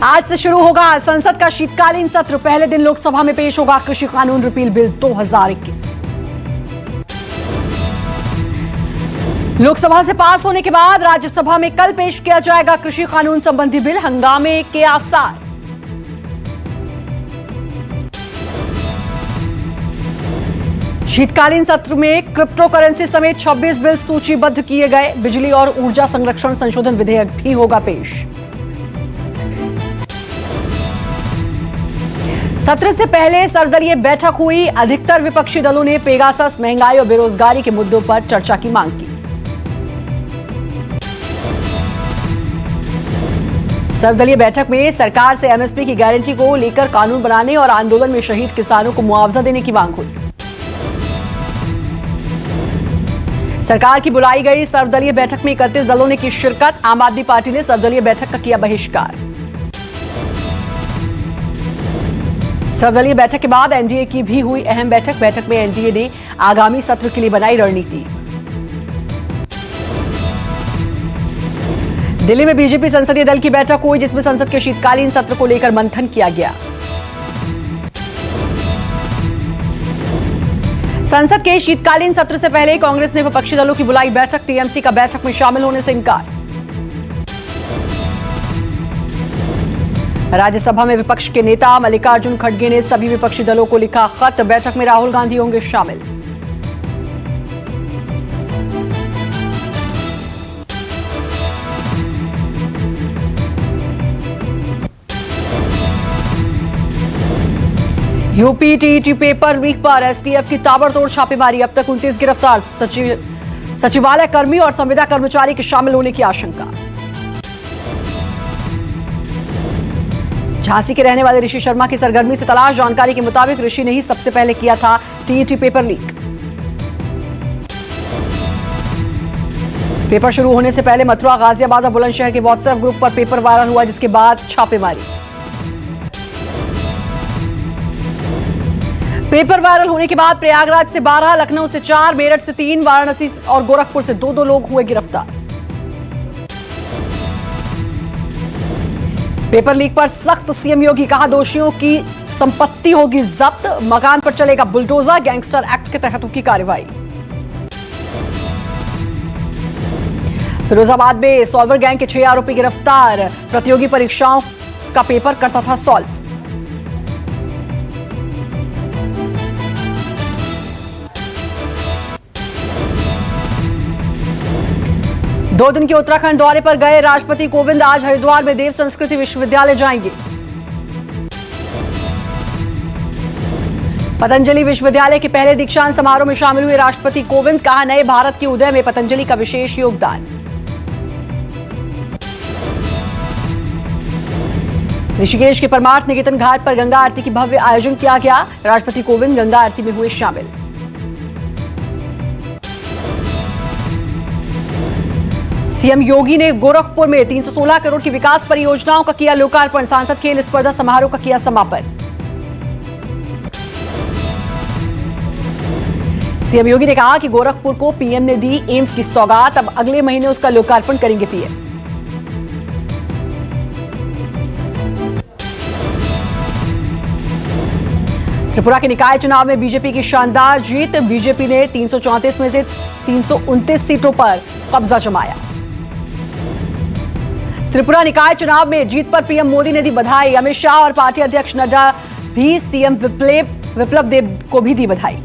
आज से शुरू होगा संसद का शीतकालीन सत्र। पहले दिन लोकसभा में पेश होगा कृषि कानून रिपील बिल 2021। लोकसभा से पास होने के बाद राज्यसभा में कल पेश किया जाएगा कृषि कानून संबंधी बिल। हंगामे के आसार। शीतकालीन सत्र में क्रिप्टो करेंसी समेत 26 बिल सूचीबद्ध किए गए। बिजली और ऊर्जा संरक्षण संशोधन विधेयक भी होगा पेश। सत्र से पहले सर्वदलीय बैठक हुई। अधिकतर विपक्षी दलों ने पेगासस, महंगाई और बेरोजगारी के मुद्दों पर चर्चा की मांग की। सर्वदलीय बैठक में सरकार से एमएसपी की गारंटी को लेकर कानून बनाने और आंदोलन में शहीद किसानों को मुआवजा देने की मांग हुई। सरकार की बुलाई गई सर्वदलीय बैठक में 31 दलों ने की शिरकत। आम आदमी पार्टी ने सर्वदलीय बैठक का किया बहिष्कार। सर्वदलीय बैठक के बाद एनडीए की भी हुई अहम बैठक। बैठक में एनडीए ने आगामी सत्र के लिए बनाई रणनीति। दिल्ली में बीजेपी संसदीय दल की बैठक हुई, जिसमें संसद के शीतकालीन सत्र को लेकर मंथन किया गया। संसद के शीतकालीन सत्र से पहले कांग्रेस ने विपक्षी दलों की बुलाई बैठक। टीएमसी का बैठक में शामिल होने से इंकार। राज्यसभा में विपक्ष के नेता मल्लिकार्जुन खड़गे ने सभी विपक्षी दलों को लिखा खत। बैठक में राहुल गांधी होंगे शामिल। यूपी टीईटी पेपर लीक पर एसटीएफ की ताबड़तोड़ छापेमारी। अब तक 29 गिरफ्तार। सचिवालय कर्मी और संविदा कर्मचारी के शामिल होने की आशंका। झांसी के रहने वाले ऋषि शर्मा की सरगर्मी से तलाश। जानकारी के मुताबिक ऋषि ने ही सबसे पहले किया था टीईटी पेपर लीक। पेपर शुरू होने से पहले मथुरा, गाजियाबाद और बुलंदशहर के व्हाट्सएप ग्रुप पर पेपर वायरल हुआ, जिसके बाद छापेमारी। पेपर वायरल होने के बाद प्रयागराज से 12, लखनऊ से 4, मेरठ से 3, वाराणसी और गोरखपुर से 2 लोग हुए गिरफ्तार। पेपर लीक पर सख्त। सीएम योगी कहा दोषियों की संपत्ति होगी जब्त। मकान पर चलेगा बुलडोजर। गैंगस्टर एक्ट के तहत होगी कार्रवाई। फिरोजाबाद में सॉल्वर गैंग के 6 आरोपी गिरफ्तार। प्रतियोगी परीक्षाओं का पेपर करता था सॉल्व। दो दिन के उत्तराखंड दौरे पर गए राष्ट्रपति कोविंद आज हरिद्वार में देव संस्कृति विश्वविद्यालय जाएंगे। पतंजलि विश्वविद्यालय के पहले दीक्षांत समारोह में शामिल हुए राष्ट्रपति कोविंद। कहा नए भारत के उदय में पतंजलि का विशेष योगदान। ऋषिकेश के परमार्थ निकेतन घाट पर गंगा आरती की भव्य आयोजन किया गया। राष्ट्रपति कोविंद गंगा आरती में हुए शामिल। सीएम योगी ने गोरखपुर में 316 करोड़ की विकास परियोजनाओं का किया लोकार्पण। सांसद खेल स्पर्धा समारोह का किया समापन। सीएम योगी ने कहा कि गोरखपुर को पीएम ने दी एम्स की सौगात। अब अगले महीने उसका लोकार्पण करेंगे पीएम। त्रिपुरा के निकाय चुनाव में बीजेपी की शानदार जीत। बीजेपी ने 334 में से 329 सीटों पर कब्जा जमाया। त्रिपुरा निकाय चुनाव में जीत पर पीएम मोदी ने दी बधाई। अमित शाह और पार्टी अध्यक्ष नड्डा भी सीएम विप्लव देव को भी दी बधाई।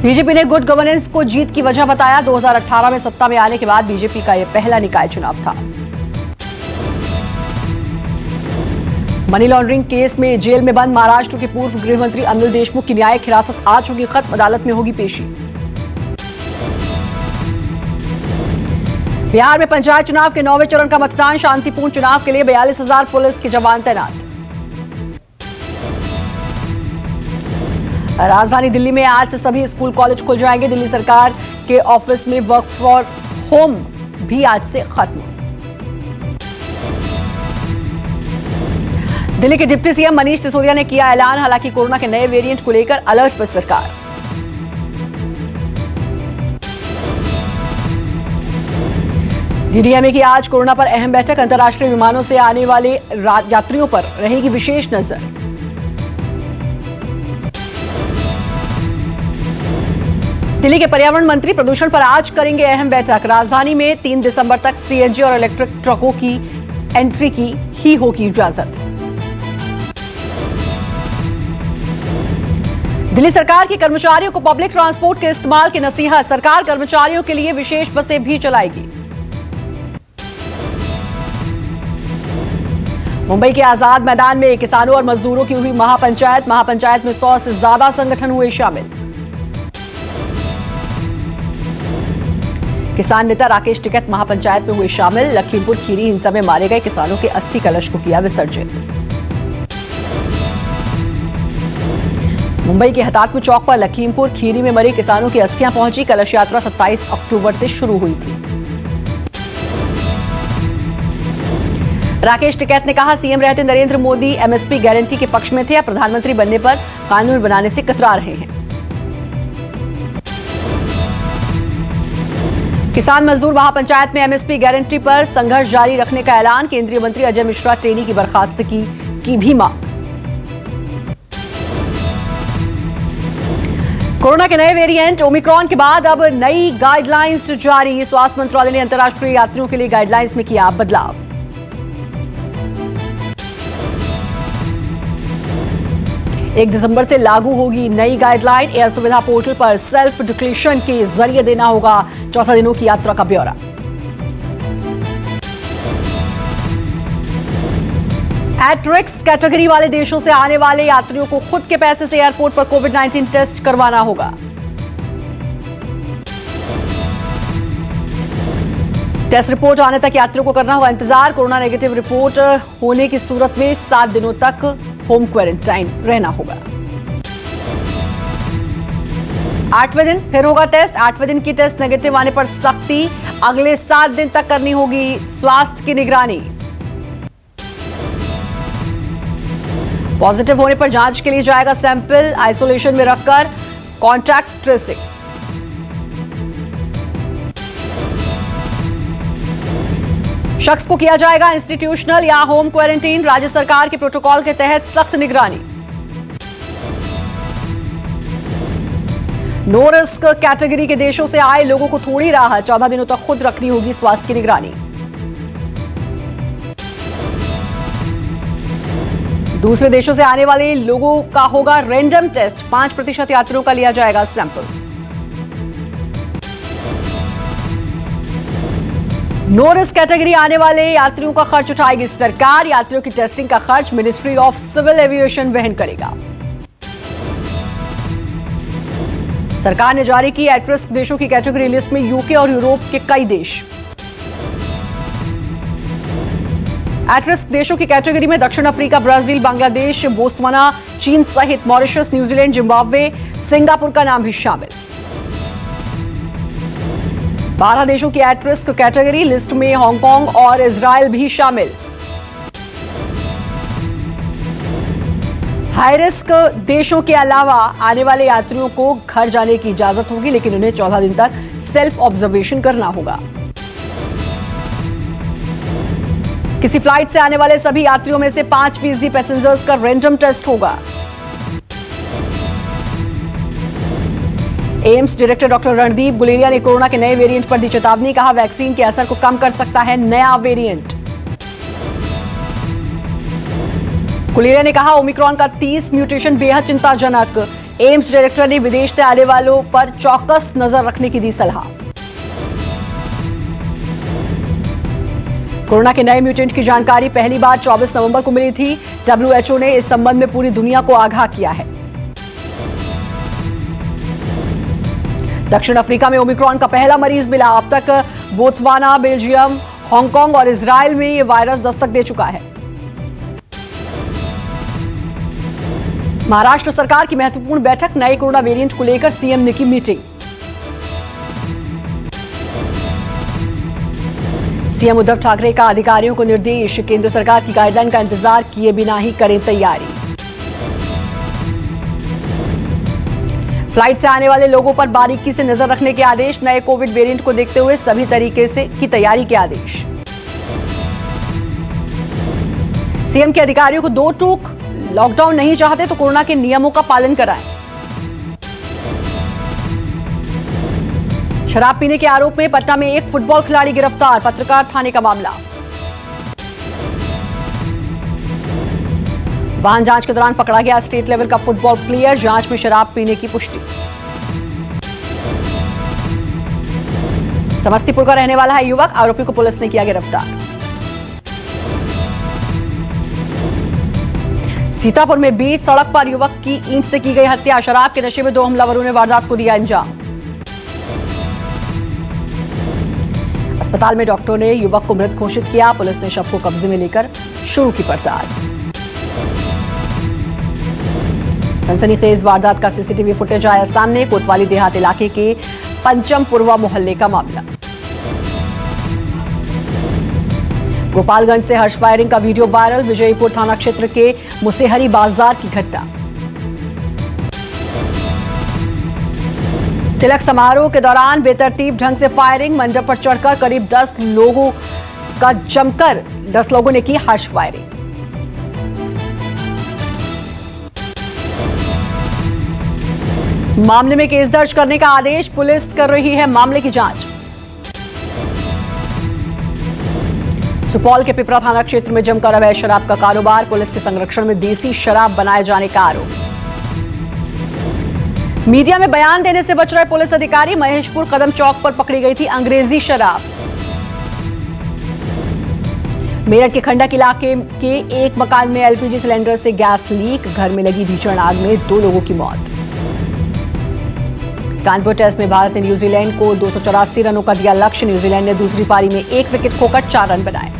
बीजेपी ने गुड गवर्नेंस को जीत की वजह बताया। 2018 में सत्ता में आने के बाद बीजेपी का यह पहला निकाय चुनाव था। मनी लॉन्ड्रिंग केस में जेल में बंद महाराष्ट्र के पूर्व गृह मंत्री अनिल देशमुख की न्यायिक हिरासत आज होगी खत्म। अदालत में होगी पेशी। बिहार में पंचायत चुनाव के 9वें चरण का मतदान। शांतिपूर्ण चुनाव के लिए 42,000 पुलिस के जवान तैनात। राजधानी दिल्ली में आज से सभी स्कूल कॉलेज खुल जाएंगे। दिल्ली सरकार के ऑफिस में वर्क फ्रॉम होम भी आज से खत्म। दिल्ली के डिप्टी सीएम मनीष सिसोदिया ने किया ऐलान। हालांकि कोरोना के नए वेरिएंट को लेकर अलर्ट पर सरकार। डीडीएमए की आज कोरोना पर अहम बैठक। अंतर्राष्ट्रीय विमानों से आने वाले यात्रियों पर रहेगी विशेष नजर। दिल्ली के पर्यावरण मंत्री प्रदूषण पर आज करेंगे अहम बैठक। राजधानी में 3 दिसंबर तक सीएनजी और इलेक्ट्रिक ट्रकों की एंट्री की ही होगी इजाजत। दिल्ली सरकार के कर्मचारियों को पब्लिक ट्रांसपोर्ट के इस्तेमाल की नसीहत। सरकार कर्मचारियों के लिए विशेष बसें भी चलाएगी। मुंबई के आजाद मैदान में किसानों और मजदूरों की हुई महापंचायत में 100 से ज्यादा संगठन हुए शामिल। किसान नेता राकेश टिकैत महापंचायत में हुए शामिल। लखीमपुर खीरी हिंसा में मारे गए किसानों के अस्थि कलश को किया विसर्जित। मुंबई के हतात्मा चौक पर लखीमपुर खीरी में मरे किसानों की अस्थियां पहुंची। कलश यात्रा 27 अक्टूबर से शुरू हुई थी। राकेश टिकैत ने कहा, सीएम रहते नरेंद्र मोदी एमएसपी गारंटी के पक्ष में थे, अब प्रधानमंत्री बनने पर कानून बनाने से कतरा रहे हैं। किसान मजदूर महापंचायत में एमएसपी गारंटी पर संघर्ष जारी रखने का ऐलान। केंद्रीय मंत्री अजय मिश्रा टेनी की बर्खास्तगी की भी मांग। कोरोना के नए वेरिएंट ओमिक्रॉन के बाद अब नई गाइडलाइंस जारी। स्वास्थ्य मंत्रालय ने अंतर्राष्ट्रीय यात्रियों के लिए गाइडलाइंस में किया बदलाव। एक दिसंबर से लागू होगी नई गाइडलाइन। एयर सुविधा पोर्टल पर सेल्फ डिक्लेरेशन के जरिए देना होगा 14 दिनों की यात्रा का ब्यौरा। एट रिस्क कैटेगरी वाले देशों से आने वाले यात्रियों को खुद के पैसे से एयरपोर्ट पर कोविड-19 टेस्ट करवाना होगा। टेस्ट रिपोर्ट आने तक यात्रियों को करना होगा इंतजार। कोरोना नेगेटिव रिपोर्ट होने की सूरत में 7 दिनों तक होम क्वारंटाइन रहना होगा। 8वें दिन फिर होगा टेस्ट। 8वें दिन की टेस्ट नेगेटिव आने पर सख्ती। अगले 7 दिन तक करनी होगी स्वास्थ्य की निगरानी। पॉजिटिव होने पर जांच के लिए जाएगा सैंपल, आइसोलेशन में रखकर कॉन्टैक्ट ट्रेसिंग। शख्स को किया जाएगा इंस्टीट्यूशनल या होम क्वारंटीन। राज्य सरकार के प्रोटोकॉल के तहत सख्त निगरानी। नो रिस्क कैटेगरी के देशों से आए लोगों को थोड़ी राहत। 14 दिनों तक खुद रखनी होगी स्वास्थ्य की निगरानी। दूसरे देशों से आने वाले लोगों का होगा रैंडम टेस्ट। 5% यात्रियों का लिया जाएगा सैंपल। नो रिस्क कैटेगरी आने वाले यात्रियों का खर्च उठाएगी सरकार। यात्रियों की टेस्टिंग का खर्च मिनिस्ट्री ऑफ सिविल एविएशन वहन करेगा। सरकार ने जारी की एट रिस्क देशों की कैटेगरी लिस्ट में यूके और यूरोप के कई देश। एट रिस्क देशों की कैटेगरी में दक्षिण अफ्रीका, ब्राजील, बांग्लादेश, बोत्सवाना, चीन सहित मॉरिशस, न्यूजीलैंड, जिम्बाब्वे, सिंगापुर का नाम भी शामिल। 12 देशों की एट रिस्क कैटेगरी लिस्ट में हांगकांग और इजराइल भी शामिल। हाई रिस्क देशों के अलावा आने वाले यात्रियों को घर जाने की इजाजत होगी, लेकिन उन्हें 14 दिन तक सेल्फ ऑब्जर्वेशन करना होगा। किसी फ्लाइट से आने वाले सभी यात्रियों में से 5% पैसेंजर्स का रैंडम टेस्ट होगा। AIIMS director doctor Randeep Guleria ने कोरोना के नए वेरिएंट पर दी चेतावनी। कहा, वैक्सीन के असर को कम कर सकता है नया वेरिएंट। गुलेरिया ने कहा, ओमिक्रॉन का 30 म्यूटेशन बेहद चिंताजनक। एम्स डायरेक्टर ने विदेश से आने वालों पर चौकस नजर रखने की दी सलाह। कोरोना के नए म्यूटेंट की जानकारी पहली बार 24 नवंबर को मिली थी। डब्ल्यूएचओ ने इस संबंध में पूरी दुनिया को आगाह किया है। दक्षिण अफ्रीका में ओमिक्रॉन का पहला मरीज मिला। अब तक बोत्सवाना, बेल्जियम, हांगकांग और इजराइल में यह वायरस दस्तक दे चुका है। महाराष्ट्र सरकार की महत्वपूर्ण बैठक। नए कोरोना वेरिएंट को लेकर सीएम ने की मीटिंग। सीएम उद्धव ठाकरे का अधिकारियों को निर्देश, केंद्र सरकार की गाइडलाइन का इंतजार किए बिना ही करें तैयारी। फ्लाइट से आने वाले लोगों पर बारीकी से नजर रखने के आदेश। नए कोविड वेरिएंट को देखते हुए सभी तरीके से की तैयारी के आदेश। सीएम के अधिकारियों को 2 टूक, लॉकडाउन नहीं चाहते तो कोरोना के नियमों का पालन कराएं। शराब पीने के आरोप में पटना में एक फुटबॉल खिलाड़ी गिरफ्तार, पत्रकार थाने का मामला। वाहन जांच के दौरान पकड़ा गया स्टेट लेवल का फुटबॉल प्लेयर, जांच में शराब पीने की पुष्टि। समस्तीपुर का रहने वाला है युवक, आरोपी को पुलिस ने किया गिरफ्तार। सीतापुर में बीच सड़क पर युवक की ईंट से की गई हत्या, शराब के नशे में 2 हमलावरों ने वारदात को दिया अंजाम। अस्पताल में डॉक्टरों ने युवक को मृत घोषित किया, पुलिस ने शव को कब्जे में लेकर शुरू की पड़ताल। सनसनीखेज वारदात का सीसीटीवी फुटेज आया सामने, कोतवाली देहात इलाके के पंचमपुरवा मोहल्ले का मामला। गोपालगंज से हर्ष फायरिंग का वीडियो वायरल, विजयपुर थाना क्षेत्र के मुसेहरी बाजार की घटना। तिलक समारोह के दौरान बेतरतीब ढंग से फायरिंग, मंडप पर चढ़कर करीब 10 लोगों ने की हर्ष फायरिंग। मामले में केस दर्ज करने का आदेश, पुलिस कर रही है मामले की जांच। सुपौल के पिपरा थाना क्षेत्र में जमकर अवैध शराब का कारोबार, पुलिस के संरक्षण में देसी शराब बनाए जाने का आरोप। मीडिया में बयान देने से बच रहे पुलिस अधिकारी, महेशपुर कदम चौक पर पकड़ी गई थी अंग्रेजी शराब। मेरठ के खंडक इलाके के एक मकान में एलपीजी सिलेंडर से गैस लीक, घर में लगी भीषण आग में 2 लोगों की मौत। कानपुर टेस्ट में भारत ने न्यूजीलैंड को 284 रनों का दिया लक्ष्य, न्यूजीलैंड ने दूसरी पारी में 1 विकेट खोकर 4 रन बनाए।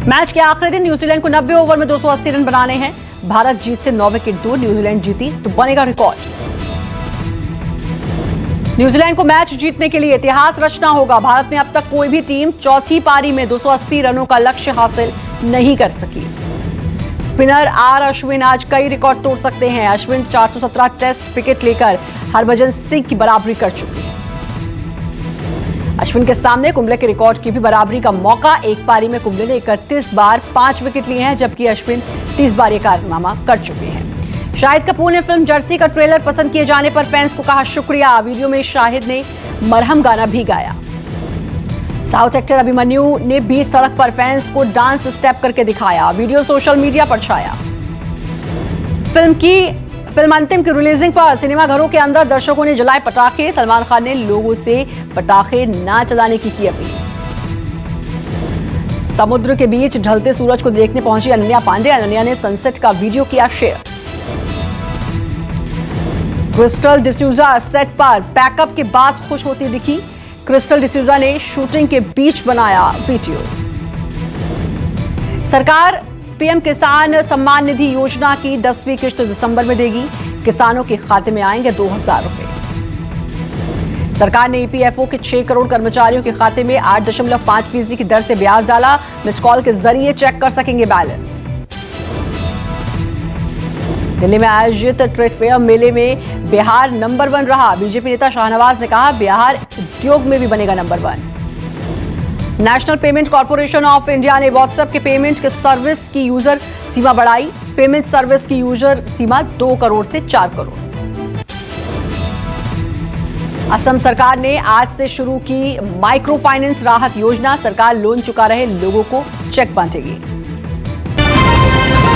मैच के आखिरी दिन न्यूजीलैंड को 90 ओवर में 280 रन बनाने हैं। भारत जीत से 9 विकेट दूर, न्यूजीलैंड जीती तो बनेगा रिकॉर्ड। न्यूजीलैंड को मैच जीतने के लिए इतिहास रचना होगा। भारत में अब तक कोई भी टीम चौथी पारी में 280 रनों का लक्ष्य हासिल नहीं कर सकी। स्पिनर आर अश्विन आज कई रिकॉर्ड तोड़ सकते हैं। अश्विन 417 टेस्ट विकेट लेकर हरभजन सिंह की बराबरी कर चुके हैं। अश्विन के सामने कुंबले के रिकॉर्ड की भी बराबरी का मौका। एक पारी में कुंबले ने 31 बार 5 विकेट लिए हैं, जबकि अश्विन 30 बार यह कारनामा कर चुके हैं। शाहिद कपूर ने फिल्म जर्सी का ट्रेलर पसंद किए जाने पर फैंस को कहा शुक्रिया। वीडियो में शाहिद ने मरहम गाना भी गाया। साउथ एक्टर अभिमन्यु ने बीच सड़क पर फैंस को डांस स्टेप करके दिखाया, वीडियो सोशल मीडिया पर छाया। फिल्म अंतिम की रिलीजिंग पर सिनेमाघरों के अंदर दर्शकों ने जलाए पटाखे। सलमान खान ने लोगों से पटाखे ना चलाने की अपील। समुद्र के बीच ढलते सूरज को देखने पहुंची अनन्या पांडे, अनन्या ने सनसेट का वीडियो किया शेयर। क्रिस्टल डिसूजा सेट पर पैकअप के बाद खुश होती दिखी। क्रिस्टल डिसूजा ने शूटिंग के बीच बनाया वीडियो। सरकार पीएम किसान सम्मान निधि योजना की 10वीं किश्त दिसंबर में देगी। किसानों के खाते में आएंगे 2000 रुपए। सरकार ने ईपीएफओ के 6 करोड़ कर्मचारियों के खाते में 8.5% की दर से ब्याज डाला। मिस कॉल के जरिए चेक कर सकेंगे बैलेंस। दिल्ली में आयोजित ट्रेड फेयर मेले में बिहार नंबर 1 रहा। बीजेपी नेता शाहनवाज ने कहा बिहार उद्योग में भी बनेगा number 1। National payment corporation of India ने व्हाट्सएप के पेमेंट के सर्विस की यूजर सीमा बढ़ाई। पेमेंट सर्विस की यूजर सीमा 2 करोड़ से 4 करोड़। असम सरकार ने आज से शुरू की माइक्रो फाइनेंस राहत योजना। सरकार लोन चुका रहे लोगों को चेक बांटेगी।